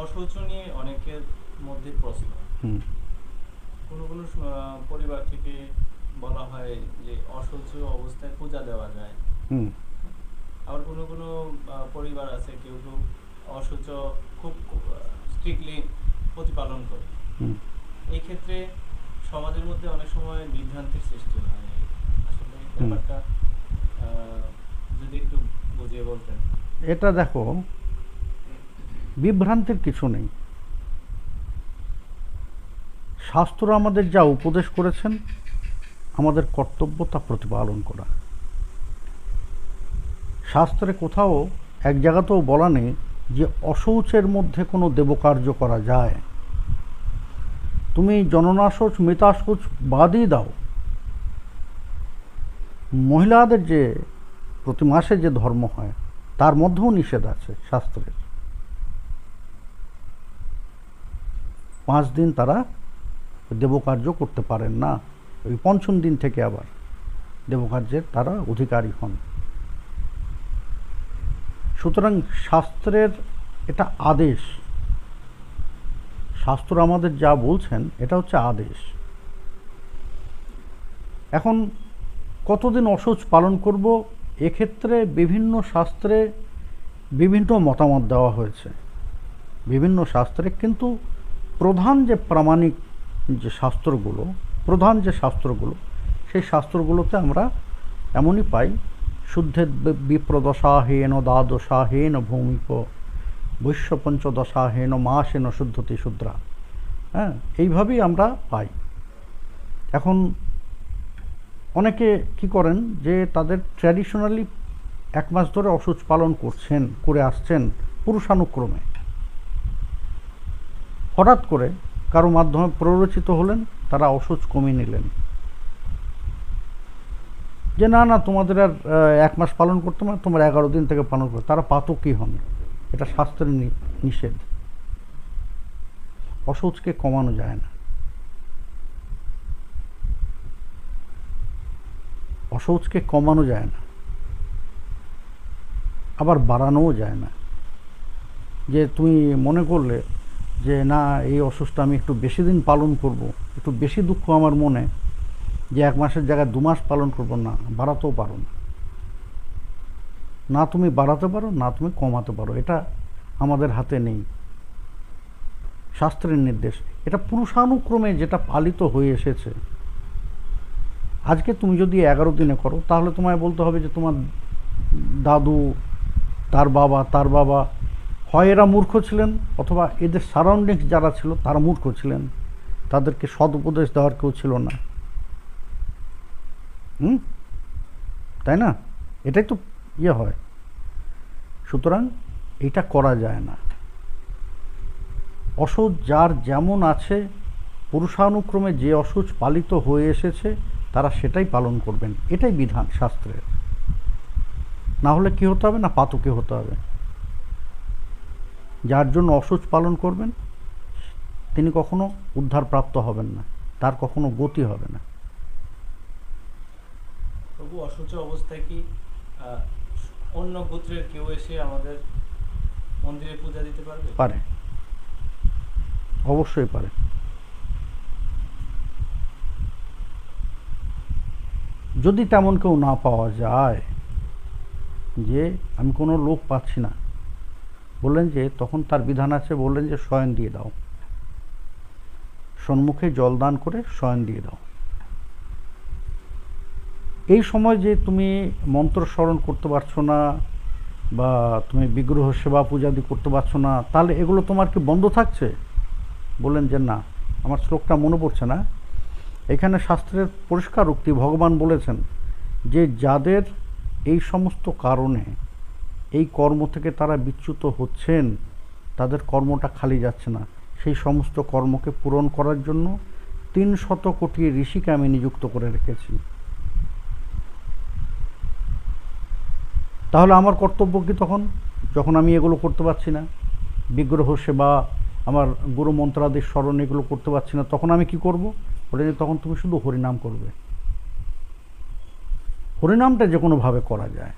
অশৌচ নিয়ে অনেকের মধ্যে প্রশ্ন। হুম কোনো কোনো পরিবার থেকে বলা হয় যে অশৌচ অবস্থায় পূজা দেওয়া যায়। হুম আবার কোনো কোনো পরিবার আছে কেউ কেউ অশৌচ খুব স্ট্রিক্টলি প্রতিপালন করে। হুম এই ক্ষেত্রে সমাজের মধ্যে অনেক সময় বিভ্রান্তির সৃষ্টি হয়। আসলে হুম ব্যাপারটা যদি একটু বুঝিয়ে বলতেন। এটা দেখো, বিভ্রান্তির কিছু নেই। শাস্ত্র আমাদের যা উপদেশ করেছেন, আমাদের কর্তব্য তা প্রতিপালন করা। শাস্ত্রে কোথাও এক জায়গাতেও বলা নেই যে অশৌচের মধ্যে কোনো দেবকার্য করা যায়। তুমি জননাশৌচ মৃতাশৌচ বাদই দাও, মহিলাদের যে প্রতি মাসে যে ধর্ম হয় তার মধ্যেও নিষেধ আছে শাস্ত্রের। 5 দিন তারা দেবকার্য করতে পারেন না, ওই পঞ্চম দিন থেকে আবার দেবকার্যের তারা অধিকারী হন। সুতরাং শাস্ত্রের এটা আদেশ। শাস্ত্র আমাদের যা বলছেন এটা হচ্ছে আদেশ। এখন কতদিন অশৌচ পালন করব, এক্ষেত্রে বিভিন্ন শাস্ত্রে বিভিন্ন মতামত দেওয়া হয়েছে, বিভিন্ন শাস্ত্রে। কিন্তু প্রধান যে প্রামাণিক যে শাস্ত্রগুলো, প্রধান যে শাস্ত্রগুলো, সেই শাস্ত্রগুলোতে আমরা এমনই পাই: শুদ্ধে বিপ্রদশাহেন দ্বাদশাহেন ভৌমিক বৈশ্যপঞ্চদশাহেন মাসেন শুদ্ধতি শুদ্রা। হ্যাঁ, এইভাবেই আমরা পাই। এখন অনেকে কি করেন যে তাদের ট্র্যাডিশনালি 1 মাস ধরে অশৌচ পালন করে আসছেন পুরুষানুক্রমে। হঠাৎ করে কারো মাধ্যমে প্ররোচিত হলেন, তারা অশৌচ কমিয়ে নিলেন, যে না না তোমাদের আর 1 মাস পালন করতে না, তোমার 11 দিন থেকে পালন করো। তারা পাতকই হন। এটা শাস্ত্রের নিষেধ। অশৌচকে কমানো যায় না, অশৌচকে কমানো যায় না, আবার বাড়ানোও যায় না। যে তুমি মনে করলে যে না, এই অসুস্থ আমি একটু বেশি দিন পালন করব, একটু বেশি দুঃখ আমার মনে, যে 1 মাসের জায়গায় 2 মাস পালন করব, না, বাড়াতেও পারো না। না তুমি বাড়াতে পারো, না তুমি কমাতে পারো। এটা আমাদের হাতে নেই, শাস্ত্রের নির্দেশ। এটা পুরুষানুক্রমে যেটা পালিত হয়ে এসেছে। আজকে তুমি যদি 11 দিনে করো, তাহলে তোমায় বলতে হবে যে তোমার দাদু, তার বাবা হয় এরা মূর্খ ছিলেন, অথবা এদের সারাউন্ডিংস যারা ছিল তারা মূর্খ ছিলেন, তাদেরকে সদ উপদেশ দেওয়ার কেউ ছিল না। তাই না? এটাই তো হয়। সুতরাং এটা করা যায় না। অশৌচ যার যেমন আছে, পুরুষানুক্রমে যে অশৌচ পালিত হয়ে এসেছে তারা সেটাই পালন করবেন। এটাই বিধান শাস্ত্রের। না হলে কি হতে হবে? না, পাতকে হতে হবে। যার জন্য অশৌচ পালন করবেন তিনি কখনো উদ্ধারপ্রাপ্ত হবেন না, তার কখনো গতি হবে না। তবু অশৌচ অবস্থায় কি অন্য গোত্রের কেউ এসে আমাদের মন্দিরে পূজা দিতে পারবে? পারে, অবশ্যই পারে। যদি তেমন কেউ না পাওয়া যায়, যে আমি কোনো লোক পাচ্ছি না, বললেন যে তখন তার বিধান আছে, বললেন যে শয়ন দিয়ে দাও, সম্মুখে জল দান করে শয়ন দিয়ে দাও। এই সময় যে তুমি মন্ত্র স্মরণ করতে পারছো না, বা তুমি বিগ্রহ সেবা পূজাদি করতে পারছো না, তাহলে এগুলো তোমার কি বন্ধ থাকছে? বললেন যে না, আমার শ্লোকটা মনে পড়ছে না। এখানে শাস্ত্রের পরিষ্কার উক্তি, ভগবান বলেছেন যে যাদের এই সমস্ত কারণে এই কর্ম থেকে তারা বিচ্যুত হচ্ছেন, তাদের কর্মটা খালি যাচ্ছে না, সেই সমস্ত কর্মকে পূরণ করার জন্য 300 কোটি ঋষিকে আমি নিযুক্ত করে রেখেছি। তাহলে আমার কর্তব্য কি তখন, যখন আমি এগুলো করতে পারছি না, বিগ্রহ সেবা, আমার গুরু মন্ত্রাদির স্মরণ এগুলো করতে পারছি না, তখন আমি কি করব? বলে যে তখন তুমি শুধু হরিনাম করবে। হরিনামটা যে কোনোভাবে করা যায়,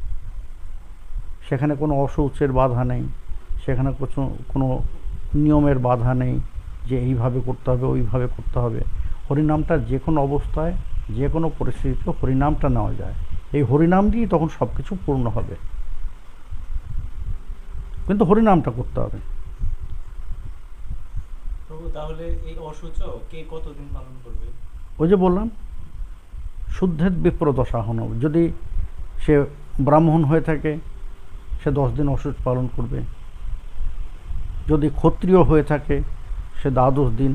সেখানে কোনো অশৌচের বাধা নেই, সেখানে কোনো নিয়মের বাধা নেই যে এইভাবে করতে হবে ওইভাবে করতে হবে। হরিনামটা যে কোনো অবস্থায় যে কোনো পরিস্থিতিতে হরিনামটা নেওয়া যায়। এই হরিনাম দিয়েই তখন সব কিছু পূর্ণ হবে, কিন্তু হরিনামটা করতে হবে। প্রভু তাহলে এই অসুচ কে কতদিন পালন করবে? ওই যে বললাম, শুদ্ধের বিপ্রদশা হন, যদি সে ব্রাহ্মণ হয়ে থাকে সে 10 দিন অসুচ পালন করবে, যদি ক্ষত্রিয় হয়ে থাকে সে 12 দিন,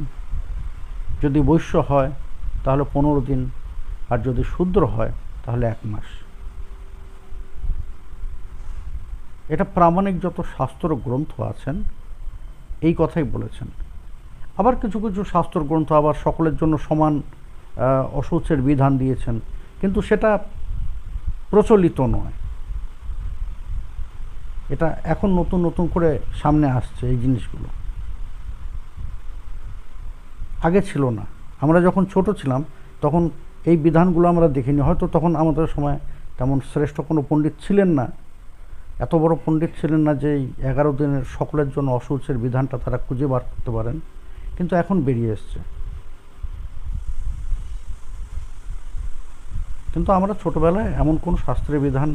যদি বৈশ্য হয় তাহলে 15 দিন, আর যদি শূদ্র হয় তাহলে 1 মাস। এটা প্রামাণিক যত শাস্ত্র গ্রন্থ আছেন এই কথাই বলেছেন। আবার কিছু কিছু শাস্ত্র গ্রন্থ আবার সকলের জন্য সমান অশৌচের বিধান দিয়েছেন, কিন্তু সেটা প্রচলিত নয়। এটা এখন নতুন নতুন করে সামনে আসছে এই জিনিসগুলো, আগে ছিল না। আমরা যখন ছোট ছিলাম তখন এই বিধানগুলো আমরা দেখিনি, হয়তো তখন আমাদের সময় তেমন শ্রেষ্ঠ কোনো পণ্ডিত ছিলেন না, এত বড় পণ্ডিত ছিলেন না যে এই 11 দিনের সকলের জন্য অশৌচের বিধানটা তারা খুঁজে বার করতে পারেন, কিন্তু এখন বেরিয়ে এসছে। কিন্তু আমরা ছোটবেলায় এমন কোনো শাস্ত্রের বিধান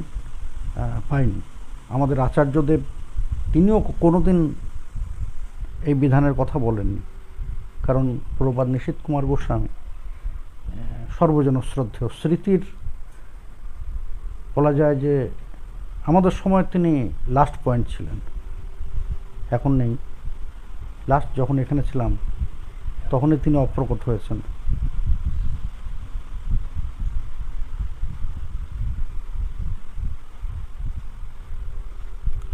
পাইনি। আমাদের আচার্যদেব তিনিও কোনোদিন এই বিধানের কথা বলেননি, কারণ প্রভুপাদ নিশীথ কুমার গোস্বামী সর্বজন শ্রদ্ধেয় স্মৃতির বলা যায় যে আমাদের সময় তিনি লাস্ট পয়েন্ট ছিলেন, এখন নেই। লাস্ট যখন এখানে ছিলাম তখনই তিনি অপ্রকট হয়েছেন।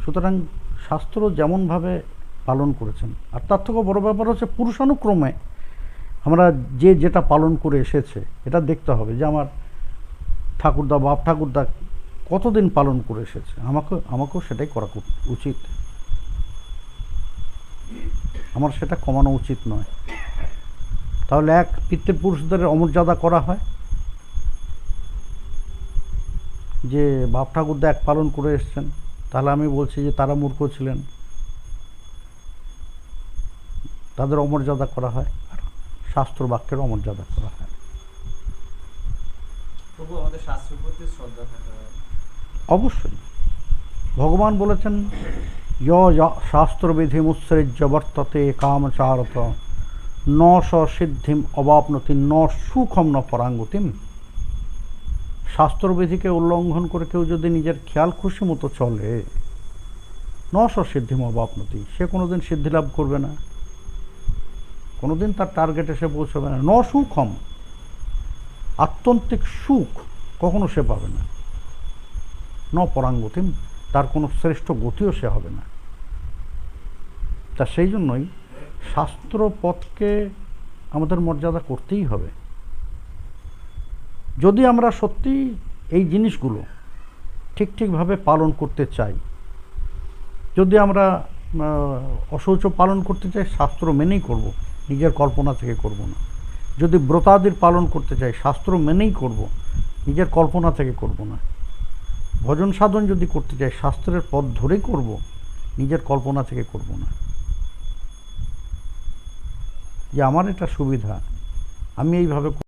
সুতরাং শাস্ত্র যেমনভাবে পালন করেছেন, আর তার থেকেও বড় ব্যাপার হচ্ছে পুরুষানুক্রমে আমরা যে যেটা পালন করে এসেছে এটা দেখতে হবে যে আমার ঠাকুরদা বাপ ঠাকুরদা কতদিন পালন করে এসেছে, আমাকেও সেটাই করা উচিত। আমার সেটা কমানো উচিত নয়। তাহলে এক পিতৃপুরুষদের অমর্যাদা করা হয়, যে বাপ ঠাকুরদা এক পালন করে এসছেন, তাহলে আমি বলছি যে তারা মূর্খ ছিলেন, তাদের অমর্যাদা করা হয়, আর শাস্ত্র বাক্যের অমর্যাদা করা হয়। প্রভু আমাদের শাস্ত্রের প্রতি শ্রদ্ধা থাকা অবশ্যই ভগবান বলেছেন, শাস্ত্রবিধি মুৎসৃজ্য বর্ততে কামচারত ন স সিদ্ধিম অবাপনতি ন সুখম ন পরাঙ্গতিম। শাস্ত্রবিধিকে উল্লঙ্ঘন করে কেউ যদি নিজের খেয়াল খুশি মতো চলে, ন স সিদ্ধিম অবাপনতি, সে কোনোদিন সিদ্ধি লাভ করবে না, কোনোদিন তার টার্গেটে সে পৌঁছবে না। ন সুখম, আত্যন্তিক সুখ কখনো সে পাবে না। ন পরাঙ্গতিম, তার কোনো শ্রেষ্ঠ গতিও সে হবে না। তা সেই জন্যই শাস্ত্র পথকে আমাদের মর্যাদা করতেই হবে। যদি আমরা সত্যি এই জিনিসগুলো ঠিকভাবে পালন করতে চাই, যদি আমরা অশৌচ পালন করতে চাই শাস্ত্র মেনেই করব, নিজের কল্পনা থেকে করব না। যদি ব্রতাদির পালন করতে চাই শাস্ত্র মেনেই করব, নিজের কল্পনা থেকে করব না। ভজন সাধন যদি করতে চাই শাস্ত্রের পথ ধরেই করব, নিজের কল্পনা থেকে করব না। যে আমার এটা সুবিধা, আমি এইভাবে